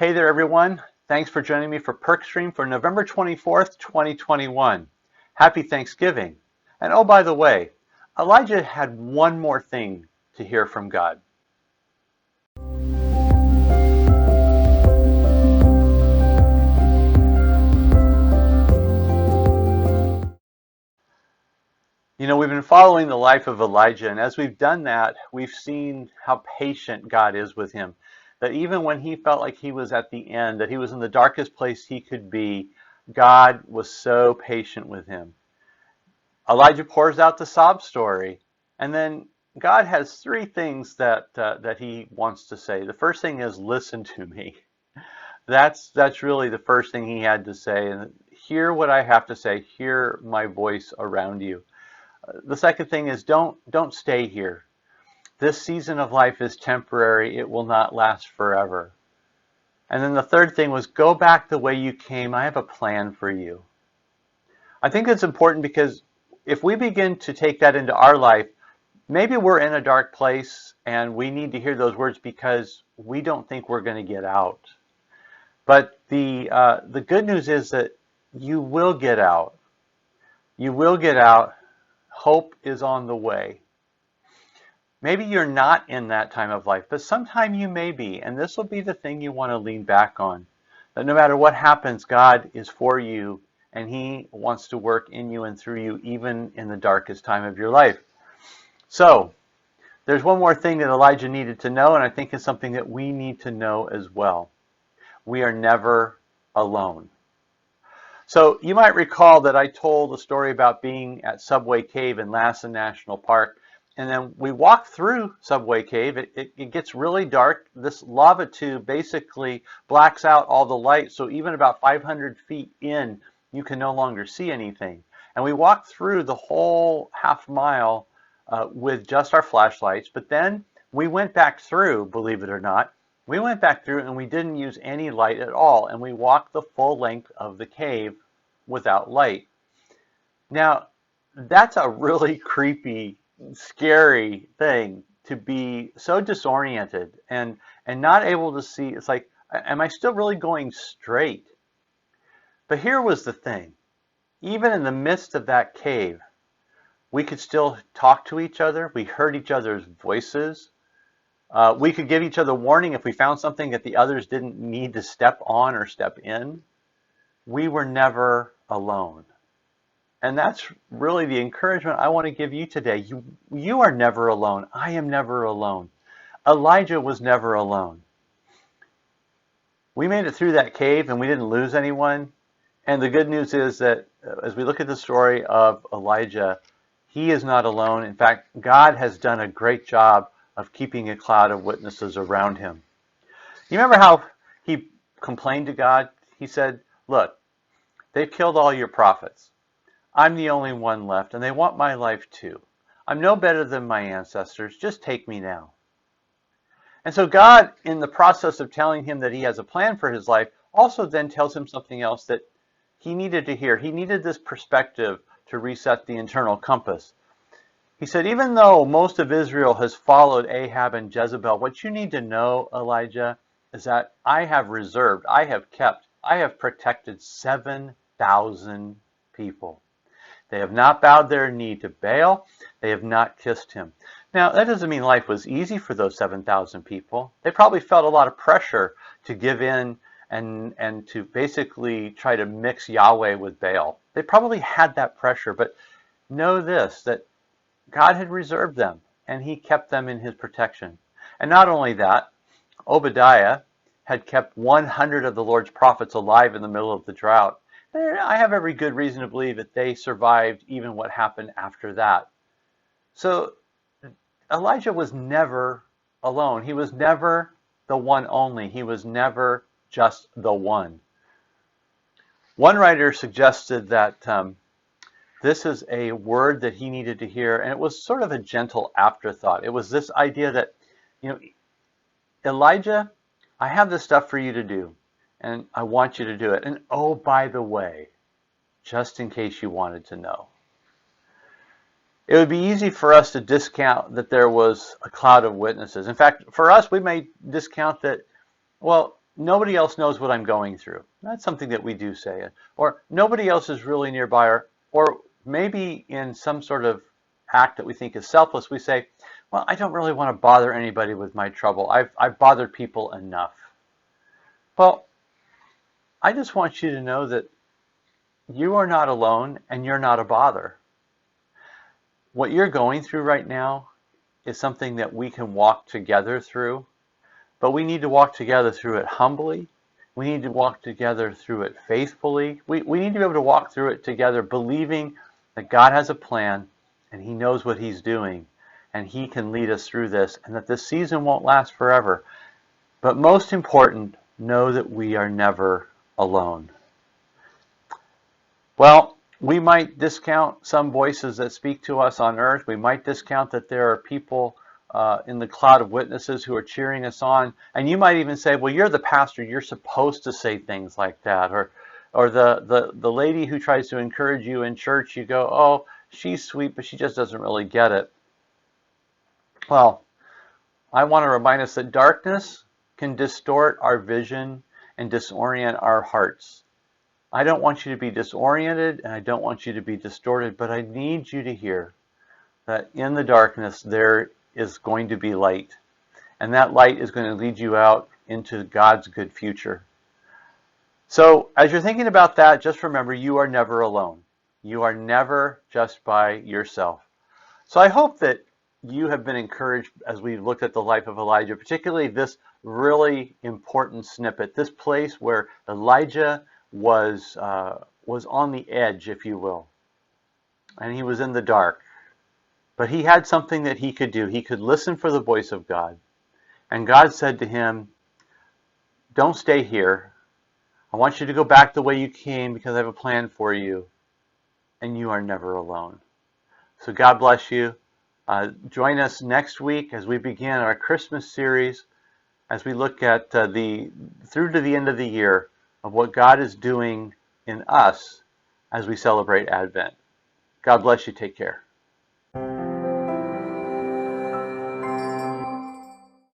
Hey there, everyone. Thanks for joining me for Perkstream for November 24th, 2021. Happy Thanksgiving. And oh, by the way, Elijah had one more thing to hear from God. You know, we've been following the life of Elijah, and as we've done that, we've seen how patient God is with him. That even when he felt like he was at the end, that he was in the darkest place he could be, God was so patient with him. Elijah pours out the sob story, and then God has three things that he wants to say. The first thing is, listen to me. That's really the first thing he had to say. And hear what I have to say. Hear my voice around you. The second thing is, don't stay here. This season of life is temporary. It will not last forever. And then the third thing was, go back the way you came. I have a plan for you. I think it's important because if we begin to take that into our life, maybe we're in a dark place and we need to hear those words because we don't think we're going to get out. But the good news is that you will get out. You will get out. Hope is on the way. Maybe you're not in that time of life, but sometime you may be, and this will be the thing you want to lean back on. That no matter what happens, God is for you, and He wants to work in you and through you, even in the darkest time of your life. So, there's one more thing that Elijah needed to know, and I think it's something that we need to know as well. We are never alone. So, you might recall that I told a story about being at Subway Cave in Lassen National Park, and then we walked through Subway Cave. It gets really dark. This lava tube basically blacks out all the light, so even about 500 feet in, you can no longer see anything. And we walked through the whole half mile with just our flashlights, but then we went back through, believe it or not. We went back through and we didn't use any light at all, and we walked the full length of the cave without light. Now, that's a really creepy, scary thing, to be so disoriented and not able to see. It's like, am I still really going straight? But here was the thing. Even in the midst of that cave, we could still talk to each other. We heard each other's voices. We could give each other warning if we found something that the others didn't need to step on or step in. We were never alone. And that's really the encouragement I want to give you today. You are never alone. I am never alone. Elijah was never alone. We made it through that cave and we didn't lose anyone. And the good news is that as we look at the story of Elijah, he is not alone. In fact, God has done a great job of keeping a cloud of witnesses around him. You remember how he complained to God? He said, look, they've killed all your prophets. I'm the only one left, and they want my life too. I'm no better than my ancestors. Just take me now. And so God, in the process of telling him that he has a plan for his life, also then tells him something else that he needed to hear. He needed this perspective to reset the internal compass. He said, even though most of Israel has followed Ahab and Jezebel, what you need to know, Elijah, is that I have reserved, I have kept, I have protected 7,000 people. They have not bowed their knee to Baal. They have not kissed him. Now, that doesn't mean life was easy for those 7,000 people. They probably felt a lot of pressure to give in and to basically try to mix Yahweh with Baal. They probably had that pressure, but know this, that God had reserved them, and he kept them in his protection. And not only that, Obadiah had kept 100 of the Lord's prophets alive in the middle of the drought. I have every good reason to believe that they survived even what happened after that. So Elijah was never alone. He was never the one only. He was never just the one. One writer suggested that this is a word that he needed to hear, and it was sort of a gentle afterthought. It was this idea that, Elijah, I have this stuff for you to do, and I want you to do it. And oh, by the way, just in case you wanted to know, it would be easy for us to discount that there was a cloud of witnesses. In fact, for us, we may discount that, well, nobody else knows what I'm going through. That's something that we do say. Or nobody else is really nearby. Or maybe in some sort of act that we think is selfless, we say, well, I don't really want to bother anybody with my trouble. I've bothered people enough. Well, I just want you to know that you are not alone and you're not a bother. What you're going through right now is something that we can walk together through, but we need to walk together through it humbly. We need to walk together through it faithfully. We need to be able to walk through it together believing that God has a plan and He knows what He's doing and He can lead us through this and that this season won't last forever. But most important, know that we are never alone. Well, we might discount some voices that speak to us on earth. We might discount that there are people in the cloud of witnesses who are cheering us on. And you might even say, well, you're the pastor. You're supposed to say things like that. Or the lady who tries to encourage you in church, you go, oh, she's sweet, but she just doesn't really get it. Well, I want to remind us that darkness can distort our vision and disorient our hearts. I don't want you to be disoriented and I don't want you to be distorted, but I need you to hear that in the darkness there is going to be light. And that light is going to lead you out into God's good future. So as you're thinking about that, just remember you are never alone. You are never just by yourself. So I hope that you have been encouraged as we looked at the life of Elijah, particularly this really important snippet, this place where Elijah was on the edge, if you will, and he was in the dark. But he had something that he could do. He could listen for the voice of God. And God said to him, don't stay here. I want you to go back the way you came because I have a plan for you. And you are never alone. So God bless you. Join us next week as we begin our Christmas series, as we look at through to the end of the year of what God is doing in us as we celebrate Advent. God bless you. Take care.